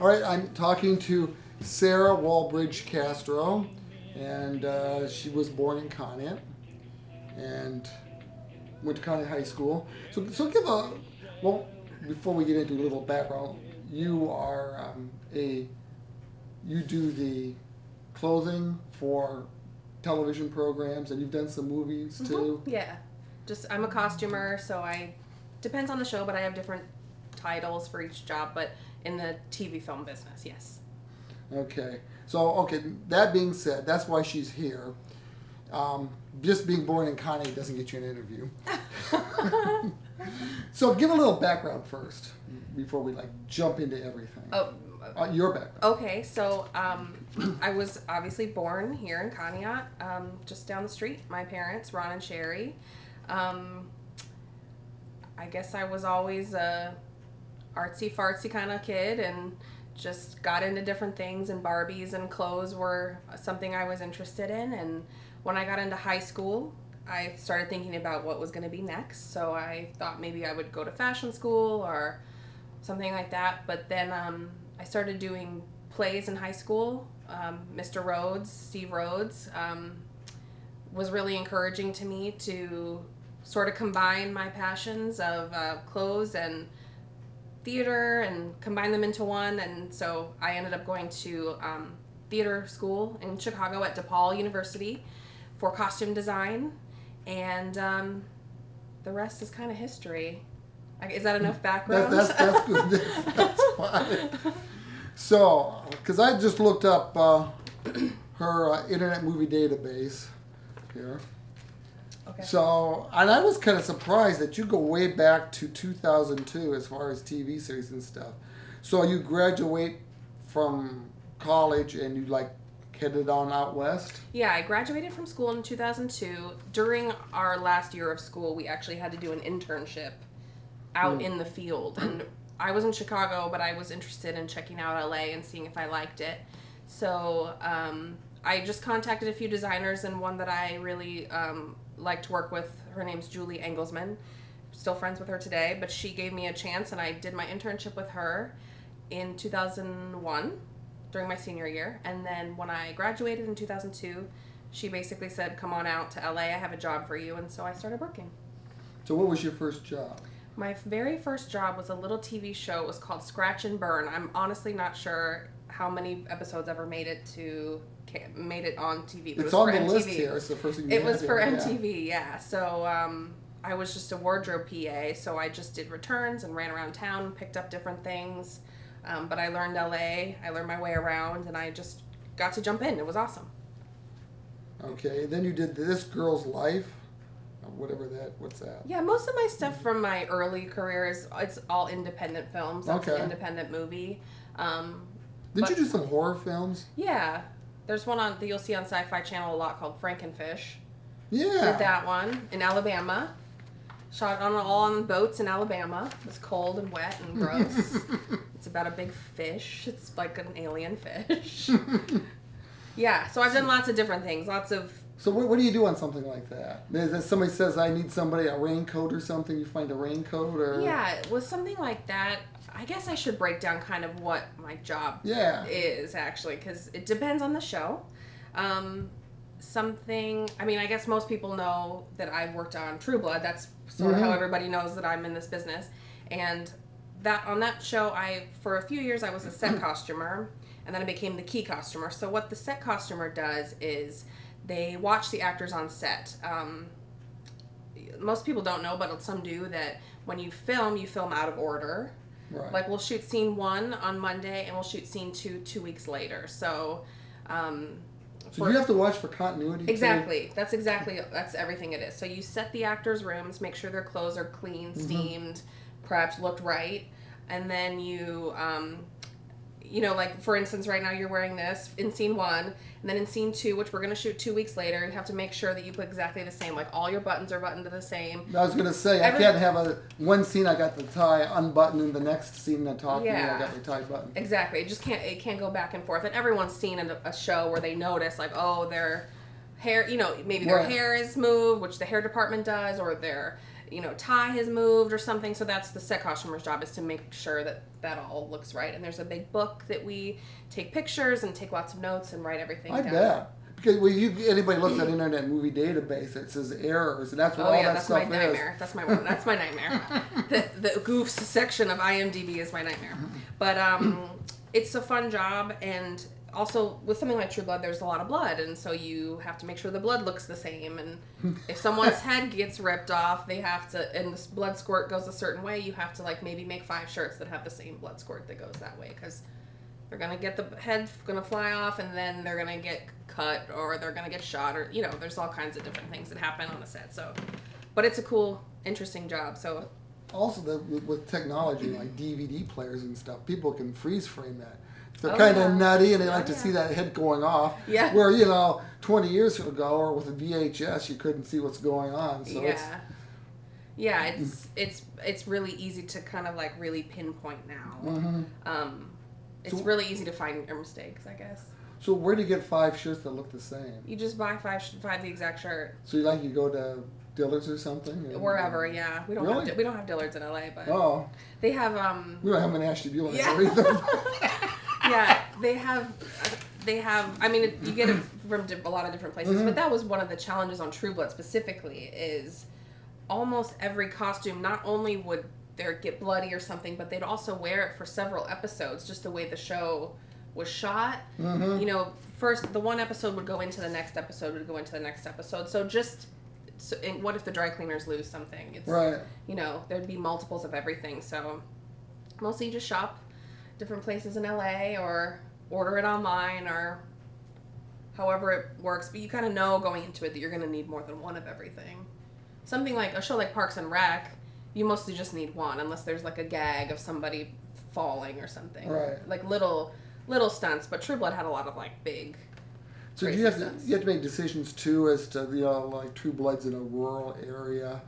All right, I'm talking to Sara Walbridge Castro, and she was born in Conneaut and went to Conneaut High School. So give a, well, before we get into a little background, you are you do the clothing for television programs, and you've done some movies too. Yeah, I'm a costumer, so depends on the show, but I have different titles for each job, but in the TV film business, yes. Okay. So, that being said, that's why she's here. Just being born in Conneaut doesn't get you an interview. So give a little background first before we jump into everything. Your background. Okay, so I was obviously born here in Conneaut, just down the street. My parents, Ron and Sherry. I guess I was always a artsy-fartsy kind of kid and just got into different things, and Barbies and clothes were something I was interested in. And when I got into high school, I started thinking about what was going to be next. So I thought maybe I would go to fashion school or something like that. But then I started doing plays in high school. Mr. Rhodes, Steve Rhodes, was really encouraging to me to sort of combine my passions of clothes and theater and combine them into one. And so I ended up going to theater school in Chicago at DePaul University for costume design, and the rest is kind of history. Is that enough background? That's good. That's fine. So, because I just looked up her Internet Movie Database here. Okay. So, and I was kind of surprised that you go way back to 2002 as far as TV series and stuff. So you graduate from college and you headed on out west? Yeah, I graduated from school in 2002. During our last year of school, we actually had to do an internship out in the field. And I was in Chicago, but I was interested in checking out LA and seeing if I liked it. So I just contacted a few designers, and one that I really like to work with, her name's Julie Engelsman. Still friends with her today, but she gave me a chance, and I did my internship with her in 2001 during my senior year. And then when I graduated in 2002, she basically said, come on out to LA, I have a job for you. And so I started working. So what was your first job? My very first job was a little TV show. It was called Scratch and Burn. I'm honestly not sure how many episodes ever made it on TV. It's on the list here. It's the first thing you It was for here. MTV, yeah. So I was just a wardrobe PA, so I just did returns and ran around town, picked up different things. But I learned LA, I learned my way around, and I just got to jump in. It was awesome. Okay, then you did This Girl's Life, what's that? Yeah, most of my stuff from my early career it's all independent films. That's an independent movie. Did you do some horror films? Yeah. There's one that you'll see on Sci-Fi Channel a lot called Frankenfish. Yeah. Did that one in Alabama. Shot all on boats in Alabama. It was cold and wet and gross. It's about a big fish. It's like an alien fish. Yeah, so I've done lots of different things. So what do you do on something like that? If somebody says, I need a raincoat or something, you find a raincoat? Or Yeah, with something like that, I guess I should break down kind of what my job is, actually, because it depends on the show. I guess most people know that I've worked on True Blood. That's sort of how everybody knows that I'm in this business. And on that show, for a few years, I was a set costumer, and then I became the key costumer. So what the set costumer does is they watch the actors on set. Most people don't know, but some do, that when you film out of order. Right. Like, we'll shoot scene 1 on Monday, and we'll shoot scene 2 weeks later. So you have to watch for continuity. Exactly. Too? That's everything it is. So you set the actors' rooms, make sure their clothes are clean, steamed, prepped, looked right, and then you for instance, right now you're wearing this in scene 1, and then in scene 2, which we're going to shoot 2 weeks later, you have to make sure that you put exactly the same. Like, all your buttons are buttoned to the same. I was going to say, I can't have one scene I got the tie unbuttoned, and the next scene I talked to me, I got the tie buttoned. Exactly. It can't go back and forth. And everyone's seen a show where they notice, like, oh, their hair, maybe their hair is moved, which the hair department does, or their, tie has moved or something. So that's the set costumer's job, is to make sure that that all looks right. And there's a big book that we take pictures and take lots of notes and write everything down. I bet. Because when anybody looks at Internet Movie Database, it says errors, and that's what all that stuff is. Oh yeah, that's my nightmare. That's my nightmare. The goofs section of IMDb is my nightmare. But it's a fun job, and also with something like True Blood, there's a lot of blood, and so you have to make sure the blood looks the same. And if someone's head gets ripped off, they have to, and the blood squirt goes a certain way, you have to like maybe make 5 shirts that have the same blood squirt that goes that way, because they're gonna get the head gonna fly off, and then they're gonna get cut, or they're gonna get shot, or there's all kinds of different things that happen on a set. So, but it's a cool, interesting job. So, also with technology like DVD players and stuff, people can freeze frame that. They're kind of nutty, and they like to see that head going off. Yeah. Where 20 years ago, or with a VHS, you couldn't see what's going on. So it's really easy to kind of like really pinpoint now. Mm-hmm. It's really easy to find your mistakes, I guess. So where do you get 5 shirts that look the same? You just buy five the exact shirt. So you go to Dillard's or something? Wherever, yeah. We don't have Dillard's in LA, but they have we don't have an Ashley Buell either. Yeah, they have. I mean, you get it from a lot of different places, but that was one of the challenges on True Blood specifically. Is almost every costume, not only would there get bloody or something, but they'd also wear it for several episodes, just the way the show was shot. Mm-hmm. First the one episode would go into the next episode, would go into the next episode. So and what if the dry cleaners lose something? It's right. There'd be multiples of everything. So mostly you just shop different places in LA, or order it online, or however it works. But you kind of know going into it that you're going to need more than one of everything. Something like a show like Parks and Rec, you mostly just need one, unless there's like a gag of somebody falling or something. Right. Like little stunts. But True Blood had a lot of like big. So you have to make decisions too, as to like True Blood's in a rural area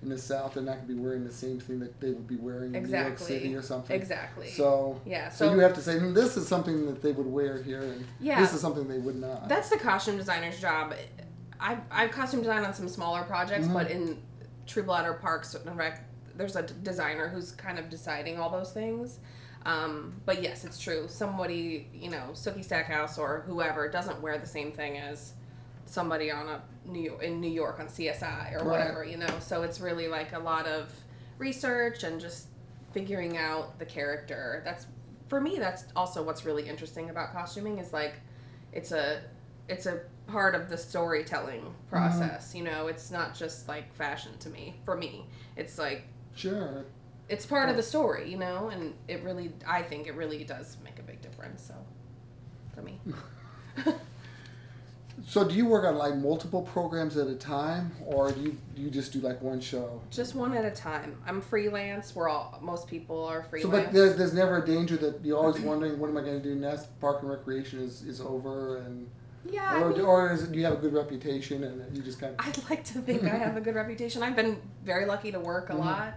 in the South, they're not going to be wearing the same thing that they would be wearing in New York City or something. Exactly. So you have to say, this is something that they would wear here, and this is something they would not. That's the costume designer's job. I've costume designed on some smaller projects, but in True Blood or Parks and Rec, there's a designer who's kind of deciding all those things. But yes, it's true. Somebody, Sookie Stackhouse or whoever doesn't wear the same thing as somebody in New York on CSI or whatever, So it's really like a lot of research and just figuring out the character. For me, that's also what's really interesting about costuming, is like it's a part of the storytelling process. It's not just like fashion to me. For me, it's like it's part of the story, and I think it really does make a big difference. So for me. So do you work on like multiple programs at a time, or do you just do like one show? Just one at a time. I'm freelance. Most people are freelance. So, but there's never a danger that you're always wondering, what am I going to do next? Park and Recreation is over, and do you have a good reputation and you just kind of? I'd like to think I have a good reputation. I've been very lucky to work a lot.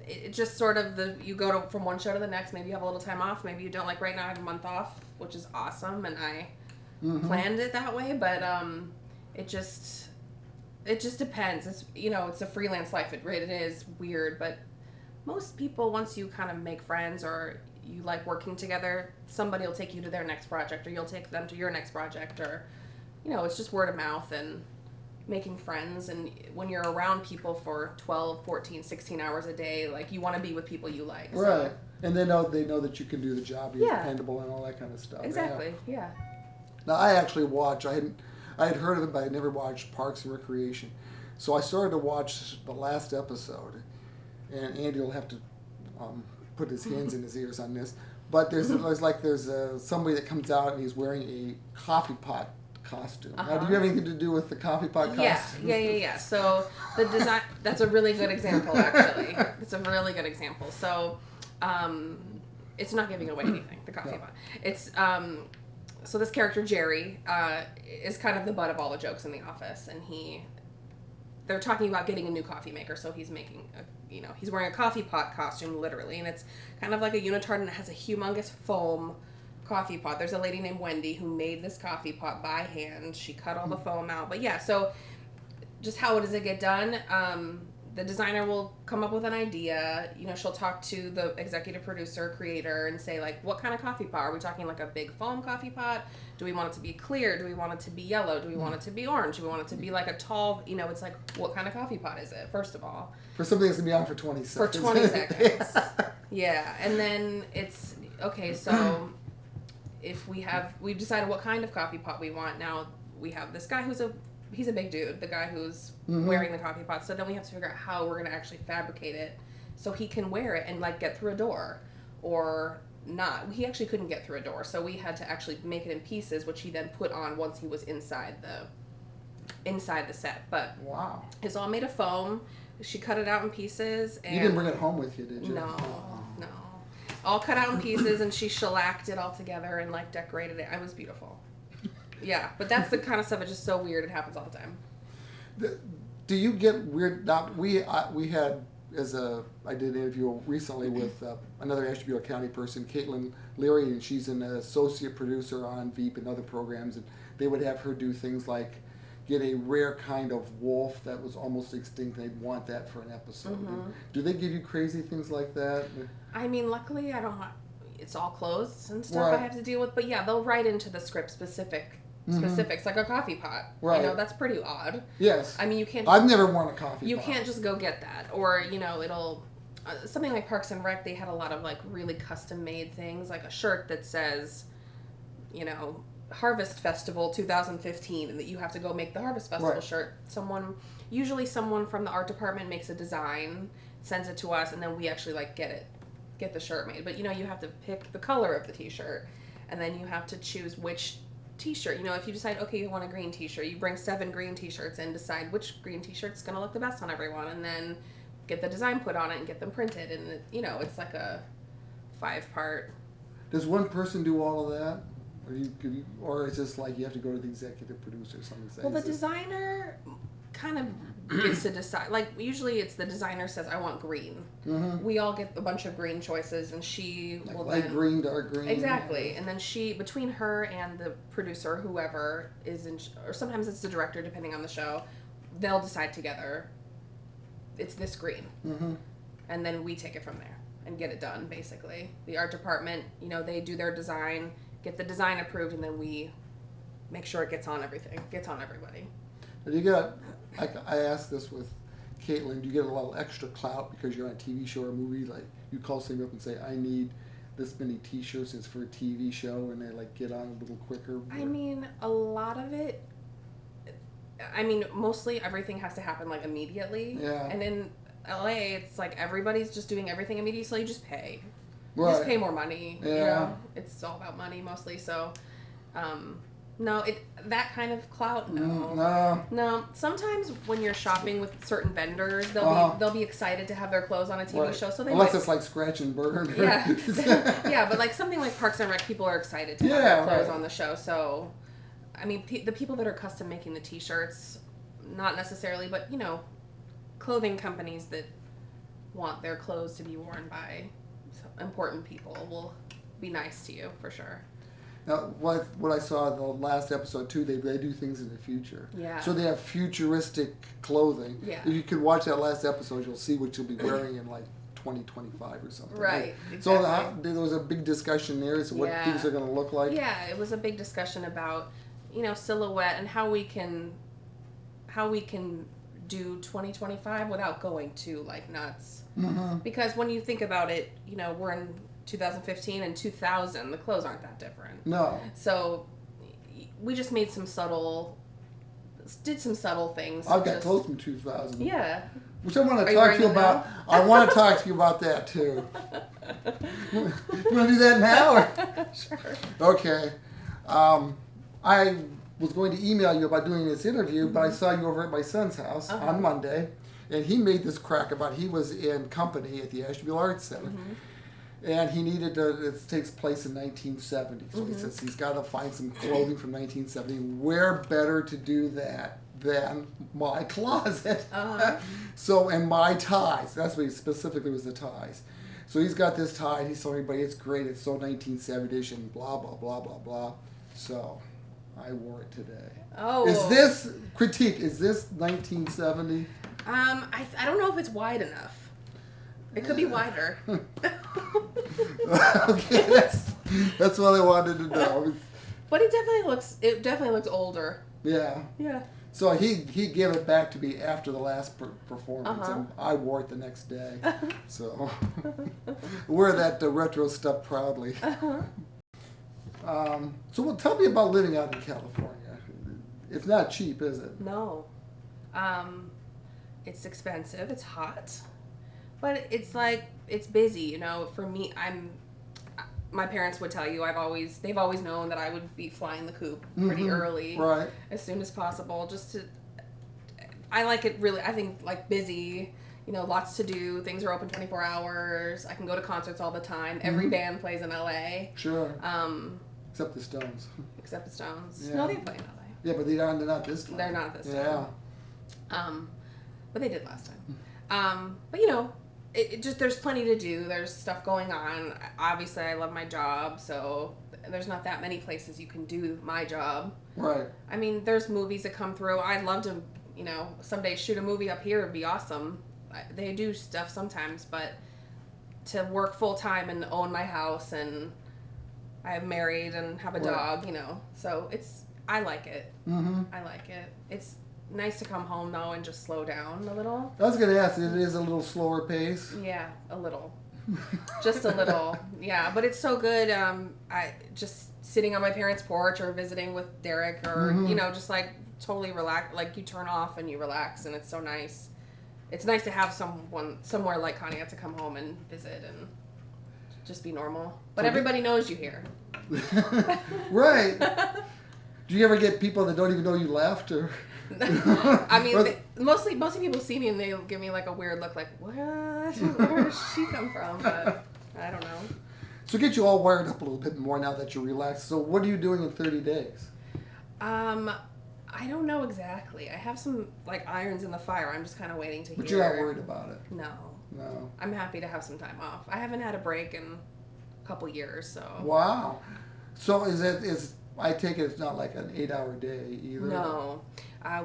It just sort of you go from one show to the next. Maybe you have a little time off. Maybe you don't. Like right now, I have a month off, which is awesome, and I planned it that way. But it just depends. It's it's a freelance life. It is weird, but most people, once you kind of make friends or you like working together, somebody will take you to their next project, or you'll take them to your next project, or it's just word of mouth and making friends. And when you're around people for 12, 14, 16 hours a day, like you want to be with people you like. Right. And they know that you can do the job, you're dependable and all that kind of stuff. Exactly. Yeah. Now I actually watch, I had heard of it, but I never watched Parks and Recreation. So I started to watch the last episode, and Andy will have to put his hands in his ears on this. But there's somebody that comes out and he's wearing a coffee pot costume. Now, do you have anything to do with the coffee pot costume? Yeah. So the design, that's a really good example, actually. It's a really good example. So it's not giving away anything, the coffee pot. It's so this character Jerry is kind of the butt of all the jokes in the office, and they're talking about getting a new coffee maker, so he's making he's wearing a coffee pot costume, literally, and it's kind of like a unitard, and it has a humongous foam coffee pot. There's a lady named Wendy who made this coffee pot by hand. She cut all the foam out. But yeah, so just how does it get done? The designer will come up with an idea. You know, she'll talk to the executive producer, creator, and say, like, what kind of coffee pot? Are we talking like a big foam coffee pot? Do we want it to be clear? Do we want it to be yellow? Do we want it to be orange? Do we want it to be like a tall, you know, it's like, what kind of coffee pot is it, first of all? For something that's going to be on for 20 seconds. For 20 seconds. Yeah. And then it's, okay, so if we've decided what kind of coffee pot we want. Now we have this guy he's a big dude, the guy who's wearing the coffee pot. So then we have to figure out how we're going to actually fabricate it so he can wear it and like get through a door or not. He actually couldn't get through a door. So we had to actually make it in pieces, which he then put on once he was inside the set. But wow. It's all made of foam. She cut it out in pieces. And you didn't bring it home with you, did you? No. All cut out in pieces, and she shellacked it all together and like decorated it. It was beautiful. Yeah, but that's the kind of stuff. It's just so weird. It happens all the time. Do you get weird? We had I did an interview recently with another Ashtabula County person, Caitlin Leary, and she's an associate producer on Veep and other programs, and they would have her do things like get a rare kind of wolf that was almost extinct. They'd want that for an episode. Do they give you crazy things like that? I mean, luckily I don't. It's all clothes and stuff right. I have to deal with, but yeah, they'll write into the script specifics, like a coffee pot. Right. You know, that's pretty odd. Yes. I mean, you can't. I've never worn a coffee pot. You can't just go get that, or you know, it'll. Something like Parks and Rec, they had a lot of like really custom made things, like a shirt that says, you know, Harvest Festival 2015, and that you have to go make the Harvest Festival right. shirt. Usually someone from the art department makes a design, sends it to us, and then we actually like get the shirt made. But you know, you have to pick the color of the t-shirt, and then you have to choose which t-shirt. You know, if you decide, okay, you want a green t-shirt, you bring 7 green t-shirts and decide which green t-shirt's going to look the best on everyone, and then get the design put on it and get them printed. And you know, it's like a 5-part. Does one person do all of that? Or is this like you have to go to the executive producer or something? Well, the designer kind of gets to decide. Like, usually it's the designer says, I want green. We all get a bunch of green choices, and she like will light green, dark green. Exactly. And then between her and the producer, whoever is or sometimes it's the director, depending on the show, they'll decide together, it's this green. And then we take it from there and get it done, basically. The art department, you know, they do their design, get the design approved, and then we make sure it gets on everybody. I asked this with Caitlin, do you get a little extra clout because you're on a TV show or a movie? Like, you call somebody up and say, I need this many t-shirts, it's for a TV show, and they like get on a little quicker? I mean, a lot of it, mostly everything has to happen like immediately. Yeah. And in LA, it's like everybody's just doing everything immediately, so you just pay. Right. Just pay more money. Yeah. You know? It's all about money mostly. So, no, that kind of clout, no. No. Sometimes when you're shopping with certain vendors, they'll be excited to have their clothes on a TV show. So it's like scratch and burn. Yeah. Yeah, but like something like Parks and Rec, people are excited to have their clothes on the show. So, I mean, the people that are custom making the t-shirts, not necessarily, but you know, clothing companies that want their clothes to be worn by important people will be nice to you for sure. Now, what I saw in the last episode too, they do things in the future. Yeah. So they have futuristic clothing. Yeah. If you could watch that last episode, you'll see what you'll be wearing in like 2025 or something. Right. Like, exactly. So there was a big discussion there as to what things are going to look like. Yeah, it was a big discussion about, you know, silhouette and how we can do 2025 without going too like nuts. Because when you think about it, you know, we're in 2015 and 2000, the clothes aren't that different. No. So we just did some subtle things. I've got clothes from 2000. Yeah. Which I want to talk to you about. I want to talk to you about that too. You want to do that now? Or? Sure. Okay. I was going to email you about doing this interview, but I saw you over at my son's house on Monday, and he made this crack about he was in company at the Ashtabula Arts Center, and he needed to, it takes place in 1970, so he says he's got to find some clothing from 1970. Where better to do that than my closet? So, and my ties. That's what he specifically was, the ties. So he's got this tie, and he's telling everybody it's great, it's so 1970ish, and blah, blah, blah, blah, blah. So I wore it today. Oh. Is this, critique, is this 1970? I don't know if it's wide enough. It could be wider. Okay, that's what I wanted to know. But it definitely looks older. Yeah. Yeah. So he gave it back to me after the last performance, and I wore it the next day. So wear that retro stuff proudly. So tell me about living out in California. It's not cheap, is it? No. It's expensive. It's hot. But it's busy, you know. For me, my parents would tell you they've always known that I would be flying the coop pretty early, right? As soon as possible. I like it really. I think like busy, you know, lots to do. Things are open 24 hours. I can go to concerts all the time. Every band plays in LA. Sure. Except the Stones. Except the Stones. Yeah. No, they play in LA. Yeah, but they're not this time. They're not this time. Yeah. But they did last time. But you know. It just there's plenty to do. There's stuff going on. Obviously, I love my job, so there's not that many places you can do my job. Right. I mean, there's movies that come through. I'd love to, you know, someday shoot a movie up here would be awesome. They do stuff sometimes, but to work full time and own my house, and I'm married and have a dog, you know, so I like it. I like it. It's nice to come home though and just slow down a little. I was going to ask, it is a little slower pace. Yeah, a little. Just a little. Yeah, but it's so good. I just sitting on my parents' porch or visiting with Derek or you know, just like totally relax, like you turn off and you relax, and it's so nice. It's nice to have somewhere like Conneaut to come home and visit and just be normal. But everybody knows you here. Right. Do you ever get people that don't even know you left, or? I mean, mostly people see me and they give me like a weird look, like, what? Where does she come from? But I don't know. So get you all wired up a little bit more now that you're relaxed. So what are you doing in 30 days? I don't know exactly. I have some like irons in the fire. I'm just kind of waiting to hear. But you're not worried about it? No. I'm happy to have some time off. I haven't had a break in a couple years, so. Wow. So I take it it's not like an 8-hour day either? No.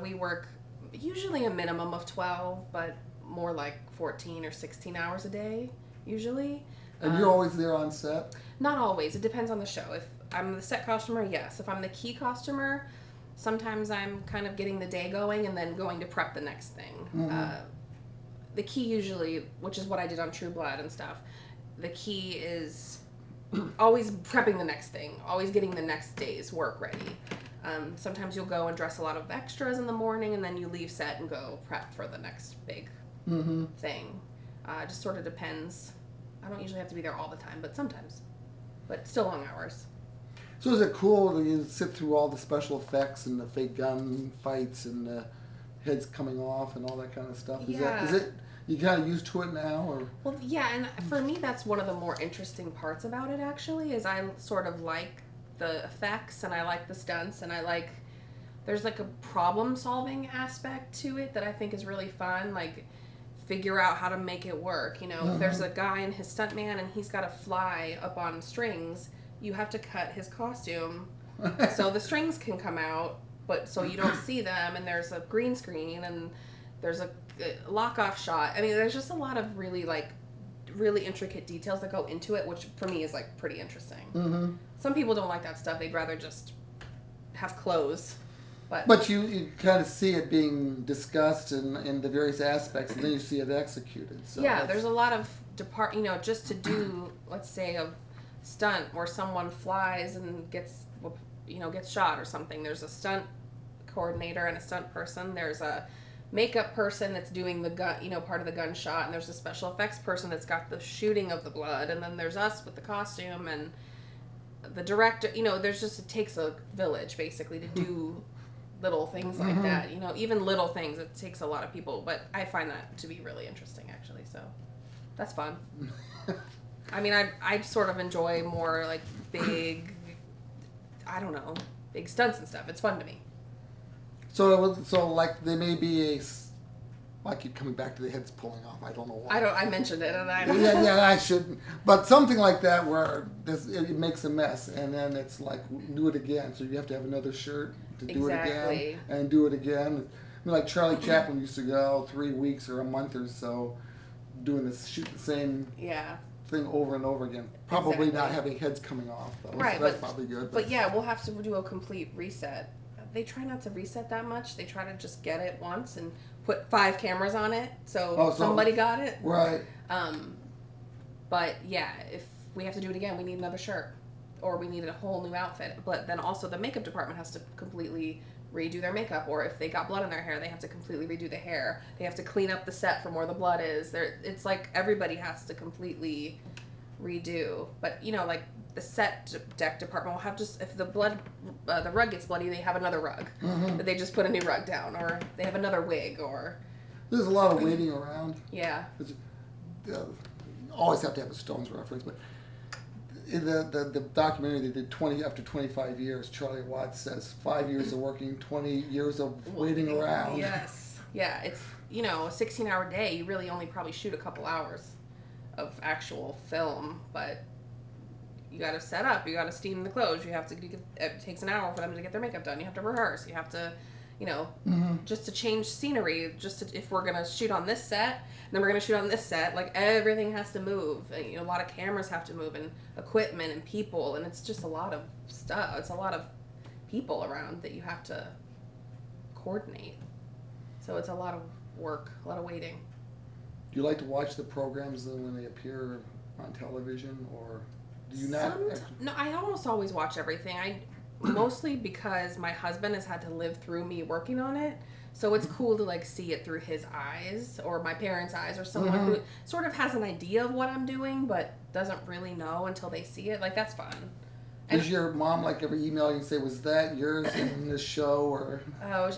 We work usually a minimum of 12, but more like 14 or 16 hours a day, usually. And you're always there on set? Not always. It depends on the show. If I'm the set costumer, yes. If I'm the key costumer, sometimes I'm kind of getting the day going and then going to prep the next thing. The key usually, which is what I did on True Blood and stuff, the key is always prepping the next thing, always getting the next day's work ready. Sometimes you'll go and dress a lot of extras in the morning, and then you leave set and go prep for the next big thing. Just sort of depends. I don't usually have to be there all the time, but sometimes. But still long hours. So is it cool that you sit through all the special effects and the fake gun fights and the heads coming off and all that kind of stuff? Is it you kind of used to it now, or? Well, yeah, and for me, that's one of the more interesting parts about it. Actually, is I sort of like the effects and I like the stunts and there's like a problem solving aspect to it that I think is really fun. Like figure out how to make it work. You know, if there's a guy and his stuntman and he's got to fly up on strings, you have to cut his costume so the strings can come out, but so you don't see them, and there's a green screen and there's a lock-off shot. I mean, there's just a lot of really intricate details that go into it, which for me is like pretty interesting. Some people don't like that stuff. They'd rather just have clothes. But you kind of see it being discussed in the various aspects, and then you see it executed. So yeah, there's a lot of just to do, let's say, a stunt where someone flies and gets shot or something. There's a stunt coordinator and a stunt person. There's a makeup person that's doing the gun, part of the gunshot, and there's a special effects person that's got the shooting of the blood, and then there's us with the costume and the director. It takes a village basically to do little things like that. Even little things, it takes a lot of people, but I find that to be really interesting actually, so that's fun. I mean, I sort of enjoy more like big stunts and stuff. It's fun to me. So like there may be I keep coming back to the heads pulling off. I don't know why. I mentioned it, and I don't. Yeah, I shouldn't. But something like that where it makes a mess, and then it's like, do it again. So you have to have another shirt to do it again, and do it again. I mean, like Charlie Chaplin used to go 3 weeks or a month or so doing this, shoot the same thing over and over again. Probably not having heads coming off, though. Right, so that's probably good. But yeah, we'll have to do a complete reset. They try not to reset that much. They try to just get it once and put 5 cameras on it, so somebody got it. Right. But yeah, if we have to do it again, we need another shirt, or we need a whole new outfit. But then also the makeup department has to completely redo their makeup, or if they got blood in their hair, they have to completely redo the hair. They have to clean up the set from where the blood is. It's like everybody has to completely redo. But you know, like the set deck department will have just, if the rug gets bloody, they have another rug. But they just put a new rug down, or they have another wig, or there's a lot of waiting around. Yeah. Always have to have a Stones reference, but in the documentary they did after 25 years, Charlie Watts says 5 years of working, 20 years of waiting around. Yes. Yeah, it's, you know, a 16-hour day, you really only probably shoot a couple hours of actual film, but you got to set up, you got to steam the clothes, you have to it takes an hour for them to get their makeup done, you have to rehearse, you have to, you know, just to change scenery, if we're going to shoot on this set, then we're going to shoot on this set, like everything has to move, and, you know, a lot of cameras have to move, and equipment and people, and it's just a lot of stuff, it's a lot of people around that you have to coordinate, so it's a lot of work, a lot of waiting. Do you like to watch the programs when they appear on television, or do you not? No, I almost always watch everything. Mostly because my husband has had to live through me working on it, so it's cool to like see it through his eyes, or my parents' eyes, or someone who sort of has an idea of what I'm doing but doesn't really know until they see it. Like, that's fun. Does your mom like ever email you and say, was that yours in this show, or? Oh,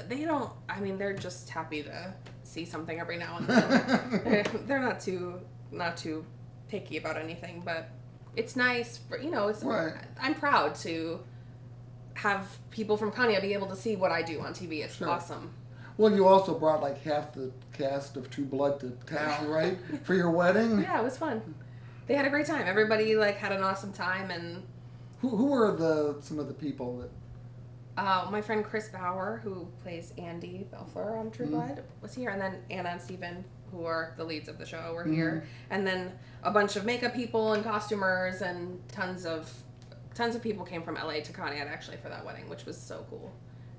they don't, I mean, they're just happy to see something every now and then. They're not too picky about anything, but it's nice for, you know, it's, right. I'm proud to have people from Conneaut be able to see what I do on TV. It's awesome. Well, you also brought like half the cast of True Blood to town, right? For your wedding? Yeah, it was fun. They had a great time. Everybody like had an awesome time. And who were some of the people that? My friend Chris Bauer, who plays Andy Belfer on True Blood, was here, and then Anna and Steven, who are the leads of the show, were here, and then a bunch of makeup people and costumers, and tons of people came from LA to Conneaut actually for that wedding, which was so cool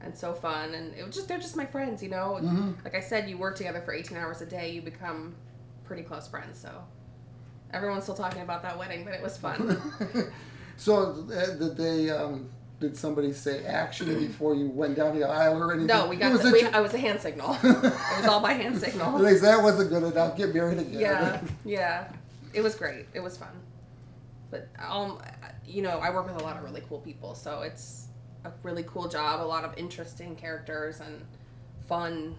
and so fun, and they're just my friends, you know. Like I said, you work together for 18 hours a day, you become pretty close friends. So everyone's still talking about that wedding, but it was fun. So did somebody say action before you went down the aisle or anything? No, I was a hand signal. It was all by hand signal. At least that wasn't good enough. Get married again. Yeah. It was great. It was fun. But you know, I work with a lot of really cool people, so it's a really cool job. A lot of interesting characters and fun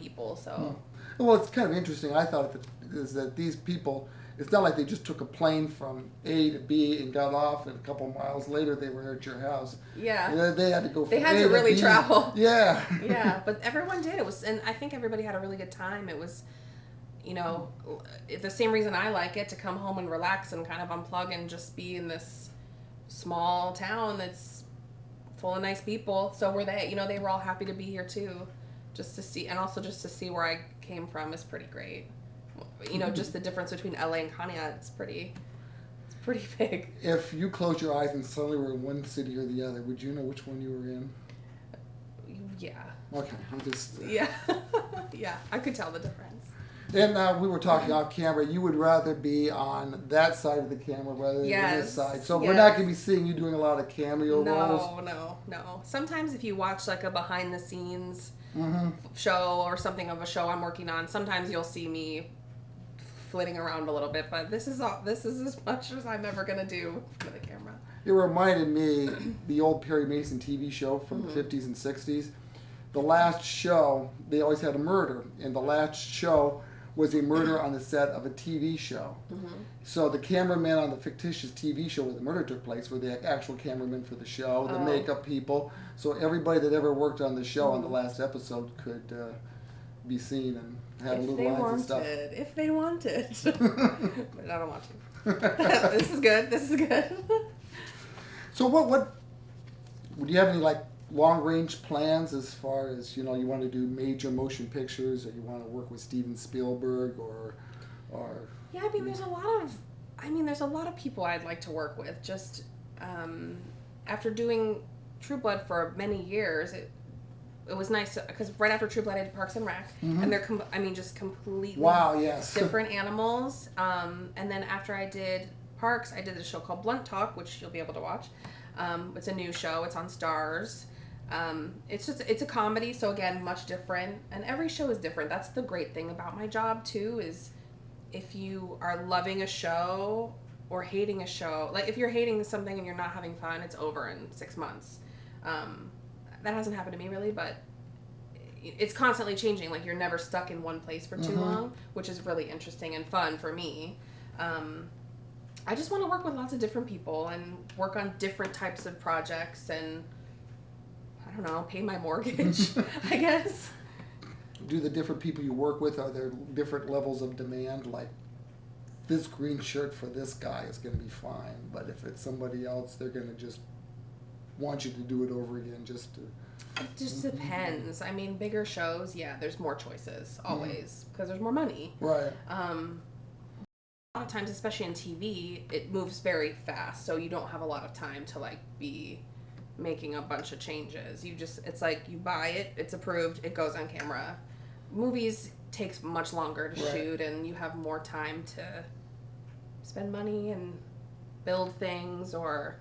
people. So. Well, it's kind of interesting. I thought that these people. It's not like they just took a plane from A to B and got off, and a couple miles later they were at your house. Yeah. They had to go. They had to really travel. Yeah. Yeah, but everyone did. And I think everybody had a really good time. It was, you know, the same reason I like it, to come home and relax and kind of unplug and just be in this small town that's full of nice people. So were they. You know, they were all happy to be here too, just to see, and also just to see where I came from is pretty great. You know, just the difference between LA and Conneaut, it's pretty big. If you close your eyes and suddenly were in one city or the other, would you know which one you were in? Yeah. Okay, I'm just... Yeah. Yeah, I could tell the difference. And we were talking off camera, you would rather be on that side of the camera rather than this side. So we're not going to be seeing you doing a lot of cameo roles? No. Sometimes if you watch like a behind the scenes show or something of a show I'm working on, sometimes you'll see me flitting around a little bit, but this is as much as I'm ever going to do for the camera. It reminded me the old Perry Mason TV show from the 50s and 60s. The last show, they always had a murder, and the last show was a murder on the set of a TV show. So the cameramen on the fictitious TV show where the murder took place were the actual cameramen for the show, the makeup people. So everybody that ever worked on the show on the last episode could be seen and have If little they lines and stuff. If they wanted. But I don't want to. This is good. This is good. So what would you have any like long range plans as far as, you want to do major motion pictures, or you want to work with Steven Spielberg or Yeah, I mean there's a lot of people I'd like to work with. Just after doing True Blood for many years, it was nice because right after True Blood I did Parks and Rec, and they're just completely different animals. And then after I did Parks, I did a show called Blunt Talk, which you'll be able to watch. It's a new show. It's on Stars. It's a comedy, so again, much different. And every show is different. That's the great thing about my job too, is if you are loving a show or hating a show, like if you're hating something and you're not having fun, it's over in 6 months. That hasn't happened to me really, but it's constantly changing. Like you're never stuck in one place for too long, which is really interesting and fun for me. I just want to work with lots of different people and work on different types of projects and, I don't know, pay my mortgage, I guess. Do the different people you work with, are there different levels of demand? Like, this green shirt for this guy is going to be fine, but if it's somebody else, they're going to just want you to do it over again just to... It just depends. I mean, bigger shows, yeah, there's more choices, always, because there's more money. Right. A lot of times, especially in TV, it moves very fast, so you don't have a lot of time to like be making a bunch of changes. It's like you buy it, it's approved, it goes on camera. Movies takes much longer to shoot, and you have more time to spend money and build things, or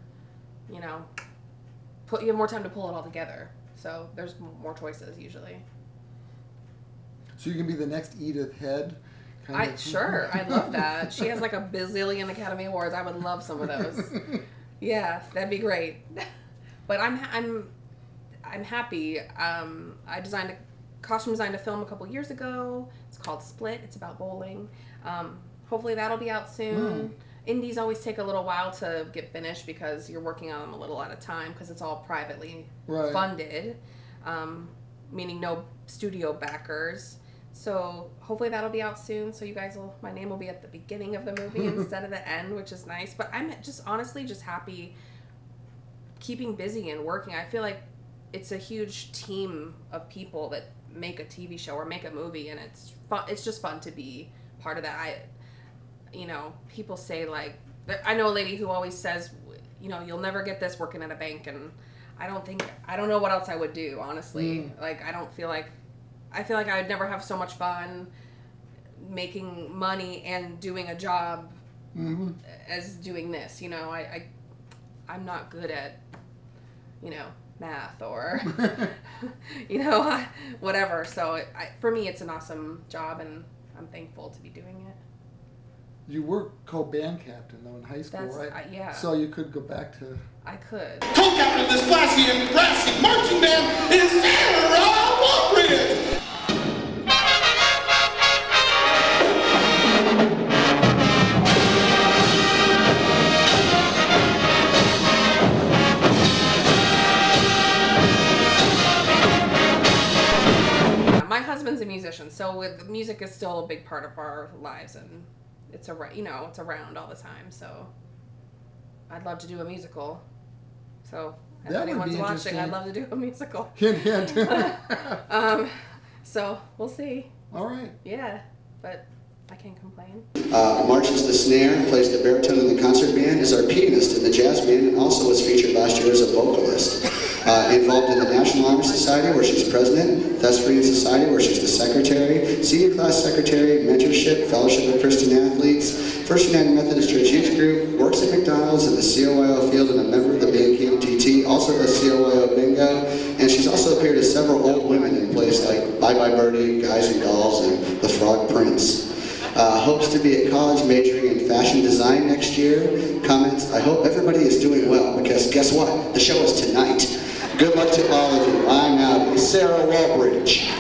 you have more time to pull it all together. So there's more choices usually. So you can be the next Edith Head. Sure, I'd love that. She has like a bazillion Academy Awards. I would love some of those. Yeah, that'd be great. But I'm happy. I costume designed a film a couple years ago. It's called Split. It's about bowling. Hopefully that'll be out soon. Indies always take a little while to get finished because you're working on them a little at a time because it's all privately funded, meaning no studio backers. So hopefully that'll be out soon. So you guys my name will be at the beginning of the movie instead of the end, which is nice. But I'm just honestly just happy keeping busy and working. I feel like it's a huge team of people that make a TV show or make a movie, and it's fun. It's just fun to be part of that. People say like, I know a lady who always says, you'll never get this working at a bank, and I don't know what else I would do, honestly. Like, I feel like I would never have so much fun making money and doing a job as doing this. I'm not good at, math or, whatever. So for me, it's an awesome job, and I'm thankful to be doing it. You were co-band captain, though, in high school, right? Yeah. So you could go back to... I could. Co-captain of this flashy and brassy marching band is Sara Walbridge! My husband's a musician, so music is still a big part of our lives, and it's around all the time. So I'd love to do a musical. So if anyone's watching, I'd love to do a musical. Hint, hint. So we'll see. All right. Yeah, but I can't complain. Marches the snare, plays the baritone in the concert band, is our pianist in the jazz band, and also was featured last year as a vocalist. Involved in the National Honor Society, where she's president, Thespian Society, where she's the secretary, senior class secretary, mentorship, fellowship of Christian athletes, First United Methodist Church Youth Group, works at McDonald's in the COYO field, and a member of the band KMTT, also does COYO bingo, and she's also appeared as several old women in plays like Bye Bye Birdie, Guys and Dolls, and The Frog Prince. Hopes to be at college majoring in fashion design next year. Comments, I hope everybody is doing well, because guess what? The show is tonight. Good luck to all of you. I'm out. Sara Walbridge.